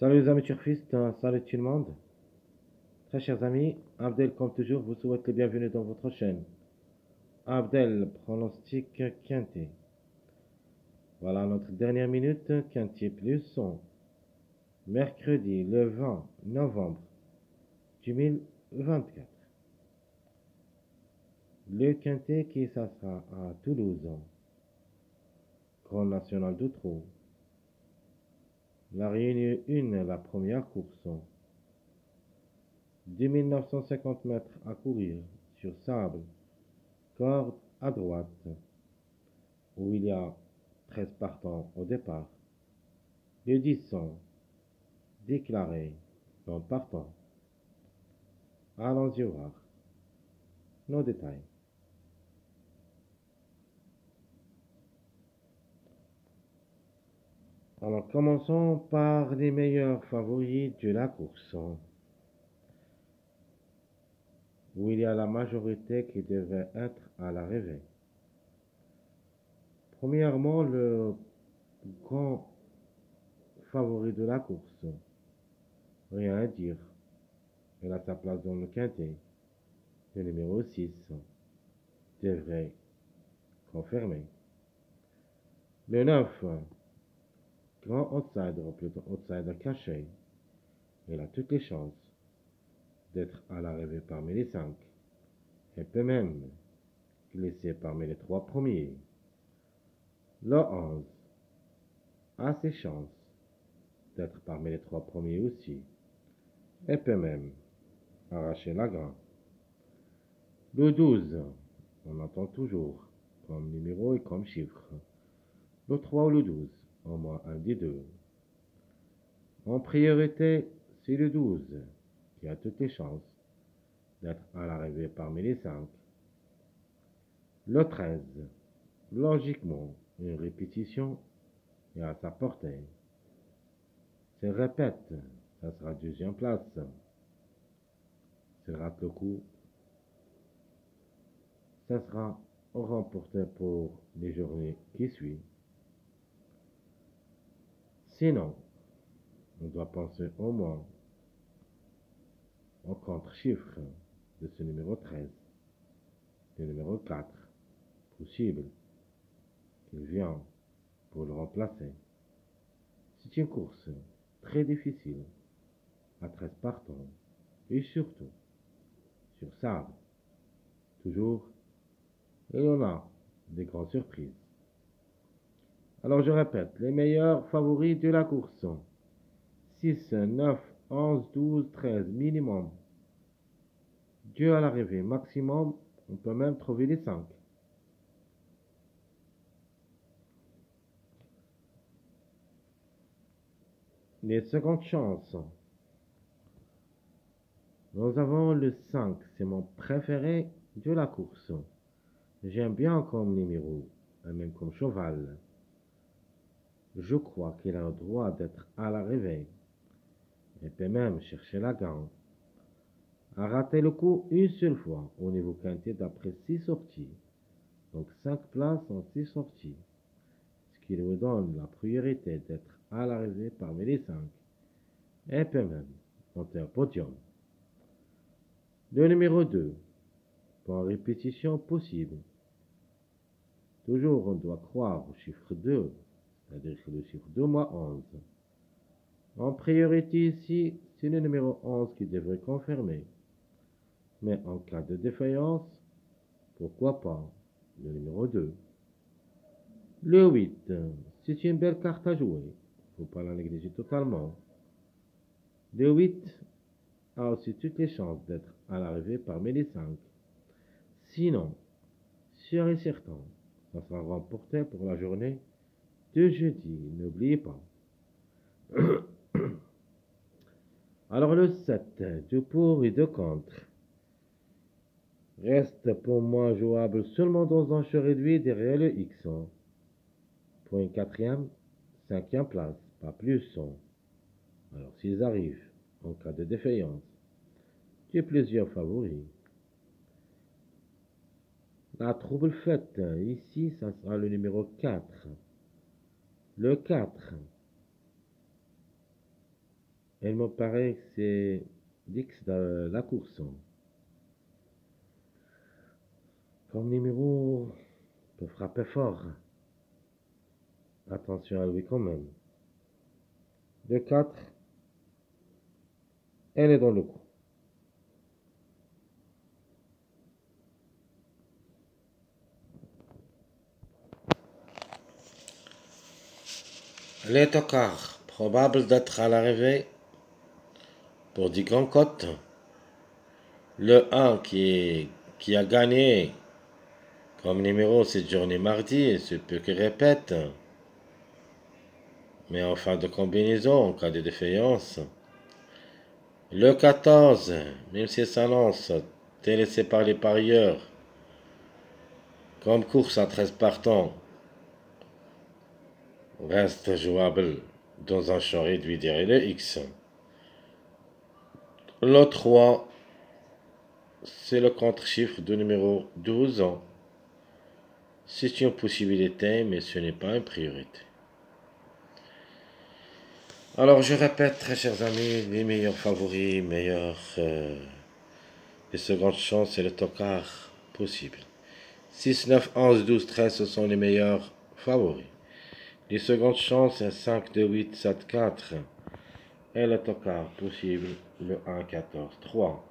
Salut les amis turfistes, salut tout le monde. Très chers amis, Abdel comme toujours vous souhaite le bienvenue dans votre chaîne. Abdel pronostic quintet. Voilà notre dernière minute, quintet plus son. Mercredi le 20 novembre 2024. Le quintet qui ça sera à Toulouse. Grand National de Trot. La réunion 1, la première course. 2950 mètres à courir sur sable. Corde à droite, où il y a 13 partants au départ. Les 10 sont déclarés non partants. Allons-y voir nos détails. Alors commençons par les meilleurs favoris de la course, où il y a la majorité qui devait être à l'arrivée. Premièrement, le grand favori de la course, rien à dire, il a sa place dans le quintet. Le numéro 6 devrait confirmer. Le 9, grand outsider, ou plutôt outsider caché, il a toutes les chances d'être à l'arrivée parmi les 5 et peut même glisser parmi les 3 premiers. Le 11 a ses chances d'être parmi les 3 premiers aussi et peut même arracher la grain. Le 12, on attend toujours comme numéro et comme chiffre. Le 3 ou le 12, au moins un des deux. En priorité, c'est le 12 qui a toutes les chances d'être à l'arrivée parmi les 5. Le 13, logiquement, une répétition est à sa portée. S'il répète, ça sera deuxième place. S'il rate le coup, ça sera remporté pour les journées qui suivent. Sinon, on doit penser au moins au contre-chiffre de ce numéro 13, le numéro 4, possible qu'il vienne pour le remplacer. C'est une course très difficile, à 13 partants, et surtout sur sable. Toujours, il y en a des grandes surprises. Alors je répète, les meilleurs favoris de la course sont 6, 9, 11, 12, 13 minimum. Dieu à l'arrivée, maximum, on peut même trouver les 5. Les secondes chances. Nous avons le 5, c'est mon préféré de la course. J'aime bien comme numéro, et même comme cheval. Je crois qu'il a le droit d'être à l'arrivée. Il peut même chercher la gagne. A raté le coup une seule fois au niveau quintet d'après 6 sorties. Donc 5 places en 6 sorties. Ce qui lui donne la priorité d'être à l'arrivée parmi les 5. Et peut même monter au podium. Le numéro 2, pour répétition possible. Toujours on doit croire au chiffre 2, c'est-à-dire que le chiffre 2 moins 11. En priorité ici, c'est le numéro 11 qui devrait confirmer. Mais en cas de défaillance, pourquoi pas le numéro 2. Le 8, c'est une belle carte à jouer. Il ne faut pas la négliger totalement. Le 8 a aussi toutes les chances d'être à l'arrivée parmi les 5. Sinon, sûr et certain, ça sera remporté pour la journée de jeudi. N'oubliez pas. Alors le 7, de pour et de contre, reste pour moi jouable seulement dans un jeu réduit derrière le X. Pour une 4e, 5e place, pas plus. Alors s'ils arrivent en cas de défaillance, j'ai plusieurs favoris. La trouble faite, ici, ça sera le numéro 4. Le 4 Elle me paraît que c'est l'X de la course. Comme numéro peut frapper fort. Attention à lui quand même. Le 4, elle est dans le coup. Les tocards, probable d'être à l'arrivée pour 10 grands cotes. Le 1 qui a gagné comme numéro cette journée mardi, et ce peut qu'il répète. Mais en fin de combinaison, en cas de défaillance. Le 14, même si ça s'annonce délaissé par les parieurs, comme course à 13 partants, reste jouable dans un champ réduit derrière le X. Le 3, c'est le contre-chiffre du numéro 12. C'est une possibilité, mais ce n'est pas une priorité. Alors je répète, très chers amis, les meilleurs favoris, les secondes chances, c'est le tocard possible. 6, 9, 11, 12, 13, ce sont les meilleurs favoris. Les secondes chances, c'est 5, 2, 8, 7, 4. Et le tocard possible, le 1, 14, 3.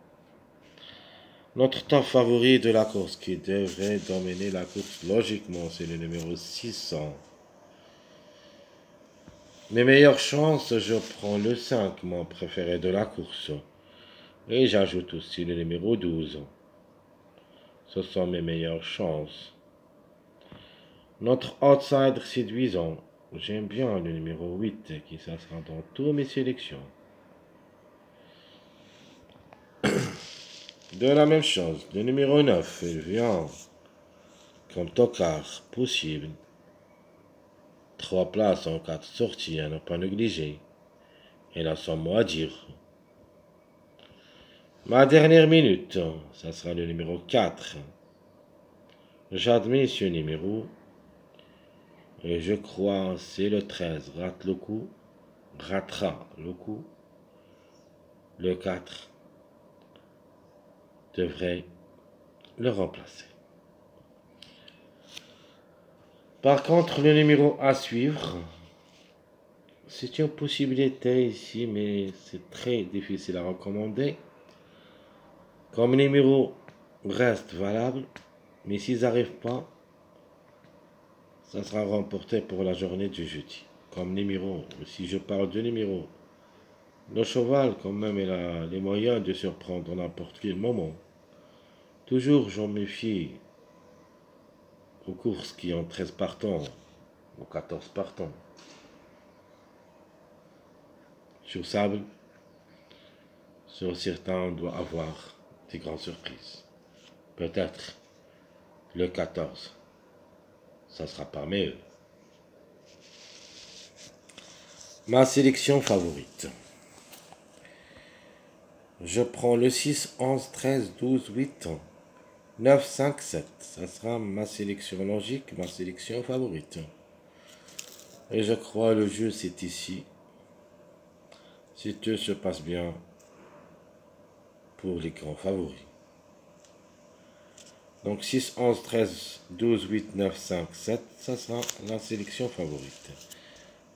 Notre top favori de la course qui devrait dominer la course logiquement, c'est le numéro 600. Mes meilleures chances, je prends le 5, mon préféré de la course. Et j'ajoute aussi le numéro 12. Ce sont mes meilleures chances. Notre outsider séduisant, j'aime bien le numéro 8 qui sera dans toutes mes sélections. De la même chose, le numéro 9, il vient comme tocard possible. 3 places en 4 sorties à ne pas négliger. Il a son mot à dire. Ma dernière minute, ça sera le numéro 4. J'admets ce numéro. Et je crois c'est le 13. Rate le coup. Ratera le coup. Le 4 devrait le remplacer. Par contre, le numéro à suivre, c'est une possibilité ici, mais c'est très difficile à recommander. Comme numéro reste valable, mais s'ils n'arrivent pas, ça sera remporté pour la journée du jeudi. Comme numéro, si je parle de numéro, le cheval, quand même, il a les moyens de surprendre à n'importe quel moment. Toujours, j'en méfie aux courses qui ont 13 partants ou 14 partants. Sur sable, sur certains, on doit avoir des grandes surprises. Peut-être le 14, ça sera parmi eux. Ma sélection favorite. Je prends le 6, 11, 13, 12, 8, 9, 5, 7. Ça sera ma sélection logique, ma sélection favorite. Et je crois le jeu c'est ici. Si tout se passe bien pour les grands favoris. Donc 6, 11, 13, 12, 8, 9, 5, 7, ça sera la sélection favorite.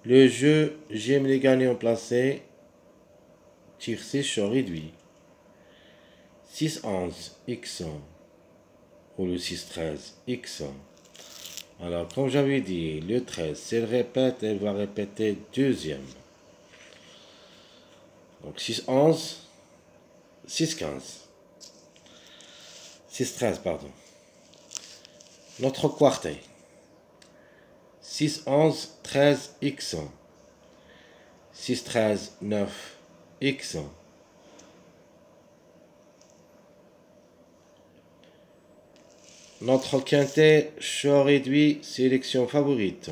Le jeu, j'aime les gagnants placés. Tir 6 sur réduit. 6, 11, X ou le 6, 13, X. Alors, comme j'avais dit, le 13, si elle répète, elle va répéter deuxième. Donc 6, 11, 6, 15. 6, 13, pardon. Notre quartet. 6, 11, 13, X. 6, 13, 9, X. Notre quintet, choix réduit, sélection favorite.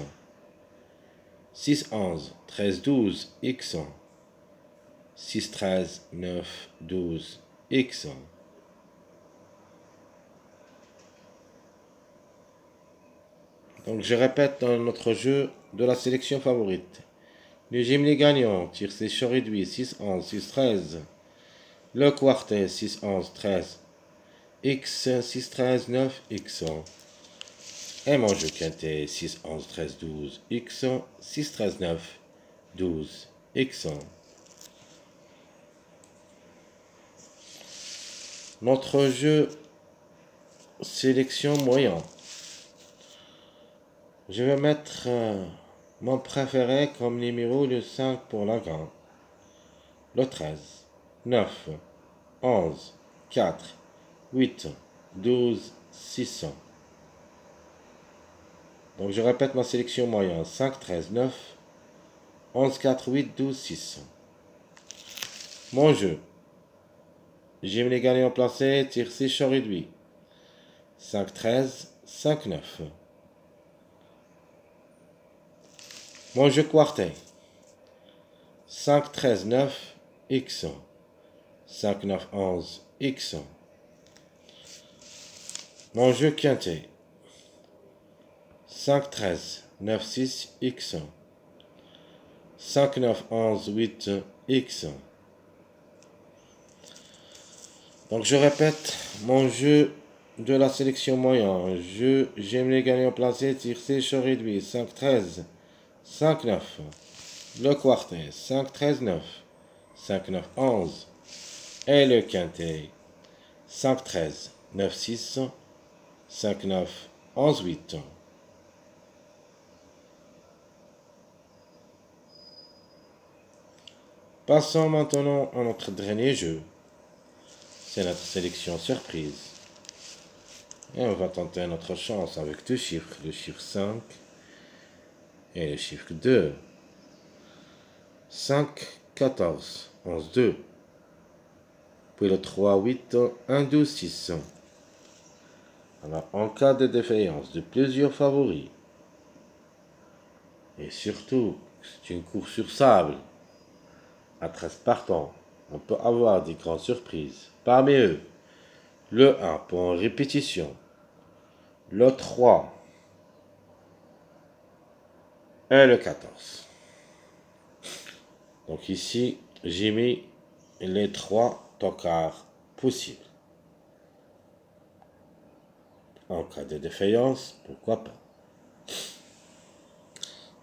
6, 11, 13, 12, X. 6, 13, 9, 12, X. Donc je répète dans notre jeu de la sélection favorite. Le jumelé gagnant, tiercé chaud réduit, 6, 11, 6, 13. Le quartet, 6, 11, 13. X, 6, 13, 9, X. Et mon jeu quintet, 6, 11, 13, 12, X, 6, 13, 9, 12, X. Notre jeu sélection moyen. Je vais mettre mon préféré comme numéro le 5 pour la grande. Le 13, 9, 11, 4, 8, 12, 6. Donc je répète ma sélection moyenne. 5, 13, 9, 11, 4, 8, 12, 6. Mon jeu. J'aime les gagnants placés, tir 6 chaud réduit. 5, 13, 5, 9. Mon jeu quartet. 5, 13, 9, X. 5, 9, 11, X. Mon jeu quintet. 5, 13, 9, 6, X. 5, 9, 11, 8, X. Donc je répète mon jeu de la sélection moyenne. J'aime les gagnants placés, tir C, chaud réduit. 5, 13, 5, 9. Le quartet, 5, 13, 9. 5, 9, 11. Et le quintet, 5, 13, 9, 6. 5, 9, 11, 8. Passons maintenant à notre dernier jeu. C'est notre sélection surprise. Et on va tenter notre chance avec deux chiffres, le chiffre 5 et le chiffre 2. 5, 14, 11, 2. Puis le 3, 8, 1, 12, 6. Alors, en cas de défaillance de plusieurs favoris, et surtout, c'est une course sur sable, à 13 partants, on peut avoir des grandes surprises. Parmi eux, le 1 pour une répétition, le 3 et le 14. Donc ici, j'ai mis les 3 tocards possibles. En cas de défaillance, pourquoi pas.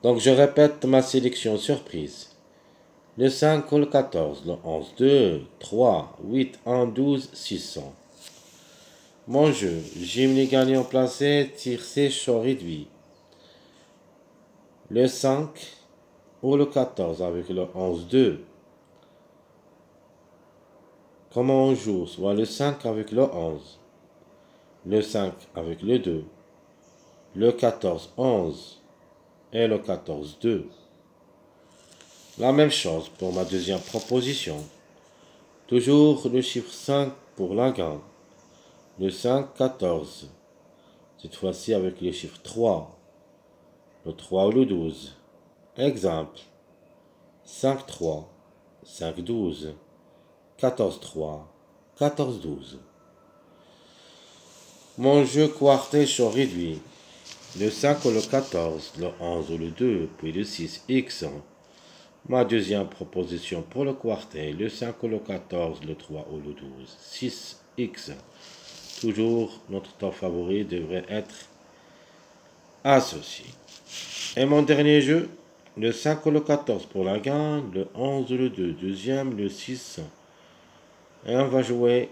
Donc je répète ma sélection surprise. Le 5 ou le 14, le 11, 2, 3, 8, 1, 12, 600. Mon jeu, j'aime les gagnants placés, tir C, chaud réduit. Le 5 ou le 14 avec le 11, 2. Comment on joue? Soit le 5 avec le 11. Le 5 avec le 2. Le 14, 11. Et le 14, 2. La même chose pour ma deuxième proposition. Toujours le chiffre 5 pour la gagne. Le 5, 14. Cette fois-ci avec le chiffre 3. Le 3 ou le 12. Exemple. 5, 3. 5, 12. 14, 3. 14, 12. Mon jeu quartet chaud réduit. Le 5 ou le 14. Le 11 ou le 2. Puis le 6, X. Ma deuxième proposition pour le quartet. Le 5 ou le 14. Le 3 ou le 12. 6, X. Toujours, notre temps favori devrait être associé. Et mon dernier jeu, le 5 ou le 14 pour la gagne, le 11 ou le 2, deuxième, le 6. Et on va jouer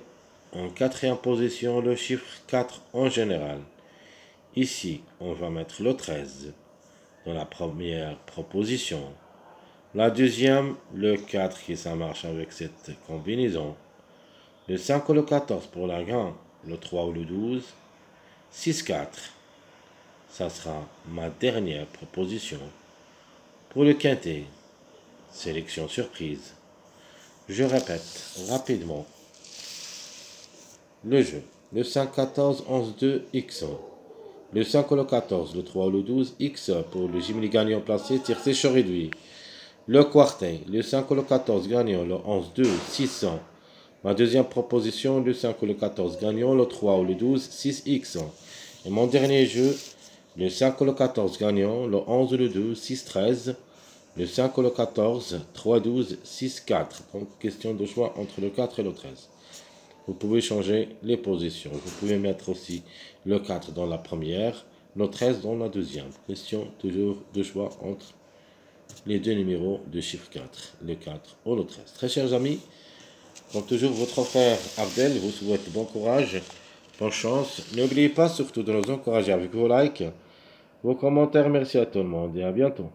en quatrième position le chiffre 4 en général. Ici, on va mettre le 13 dans la première proposition. La deuxième, le 4 qui ça marche avec cette combinaison. Le 5 ou le 14 pour la gagne, le 3 ou le 12, 6, 4. Ça sera ma dernière proposition. Pour le quintet, sélection surprise. Je répète rapidement le jeu. Le 5, 14, 11, 2, X. Le 5 ou le 14, le 3 ou le 12, X. Pour le jumelé gagnant placé, tir C chaud réduit. Le quartet, le 5 ou le 14 gagnant, le 11, 2, 600. Ma deuxième proposition, le 5 ou le 14 gagnant, le 3 ou le 12, 6X. Et mon dernier jeu, le 5 ou le 14 gagnant, le 11 ou le 2, 6, 13. Le 5 ou le 14, 3, 12, 6, 4. Donc, question de choix entre le 4 et le 13. Vous pouvez changer les positions. Vous pouvez mettre aussi le 4 dans la première, le 13 dans la deuxième. Question toujours de choix entre les deux numéros de chiffre 4, le 4 ou le 13. Très chers amis, comme toujours, votre frère Abdel vous souhaite bon courage, bonne chance. N'oubliez pas surtout de nous encourager avec vos likes, vos commentaires. Merci à tout le monde et à bientôt.